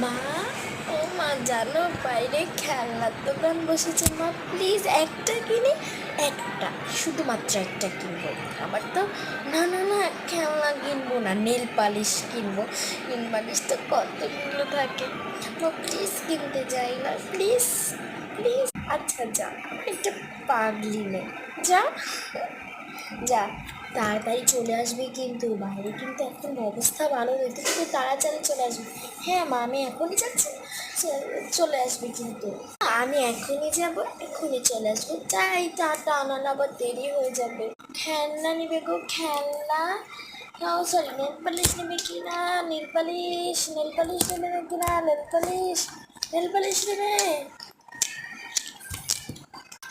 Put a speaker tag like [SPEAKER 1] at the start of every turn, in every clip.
[SPEAKER 1] মা, ও মা, জানো বাইরে খেলনার দোকান বসেছে। মা প্লিজ একটা কিনে, একটা, শুধুমাত্র একটা কিনবো। আমার তো না না না, খেলনা কিনবো না, নেল পালিশ কিনবো। নেল পালিশ তো কতগুলো থাকে। মা প্লিজ কিনতে যাই না, প্লিজ প্লিজ। আচ্ছা যা, একটা পাগলি মেয়ে, যা যা, তাড়াতাড়ি চলে আসবি কিন্তু। বাইরে কিন্তু এখন অবস্থা ভালো নয়, তুই তাড়াতাড়ি চলে আসবি। হ্যাঁ মা, আমি এখনই যাচ্ছি, চলে আসবি কিন্তু। আমি এখনই যাব, এখনই চলে আসবো। যাই, টাটা, আনানো আবার দেরি হয়ে যাবে। খেলনা নিবে গো, খেলনা। ও সরি, নেল পালিশ নেবে কি না? নেল পালিশ, নেল পালিশ নেবে নাকি না? নেল পালিশ, নেল পালিশ নেবে।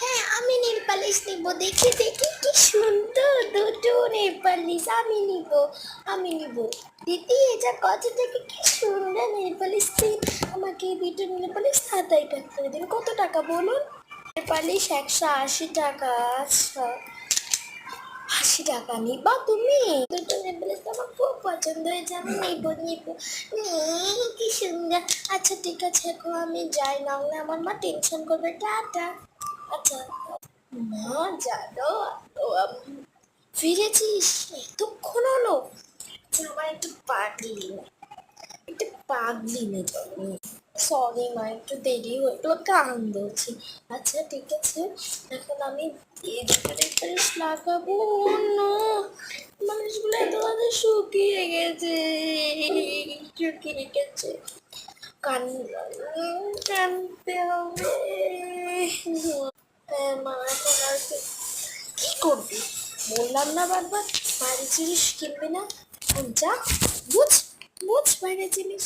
[SPEAKER 1] হ্যাঁ, আমি নেল পালিশ নিব। দেখি দেখি কি সুন্দর দুটো নেল পালিশ। আমি নিব, আমি নিব। দিদি, এটা কত টাকা? কি সুন্দর নেল পালিশ দিন আমাকে। এই দুটো নেল পালিশ খাতায় প্যাক করে দিন। কত টাকা বলুন? নেল পালিশ 180 টাকা। আচ্ছা, 80 টাকা নিবা তুমি? দুটো নেল পালিশ তো আমার খুব পছন্দ হয়েছে, আমি নিব নিব। কি সুন্দর। আচ্ছা ঠিক আছে, এখন আমি যাই, না হলে আমার মা টেনশন করবে। টাটা। আচ্ছা। মা জানো, ও ফিরেছিস? এতক্ষণ হলো? আচ্ছা, আমার একটু পাগলি না, একটু পাগলি মেয়ে। সরি মা, একটু দেরি হয়ে গেলো, কান ধরছি। আচ্ছা ঠিক আছে, এখন আমি রেফারেন্স লাগাবো। না, মানুষগুলো তোমাদের শুকিয়ে গেছে, শুকিয়ে গেছে। কান, কানতে হবে। হ্যাঁ মা, এখন আর কি করবি? বললাম না বারবার, বাইরে জিনিস কিনবি না। যা, বুঝ বুঝ বাইরে জিনিস।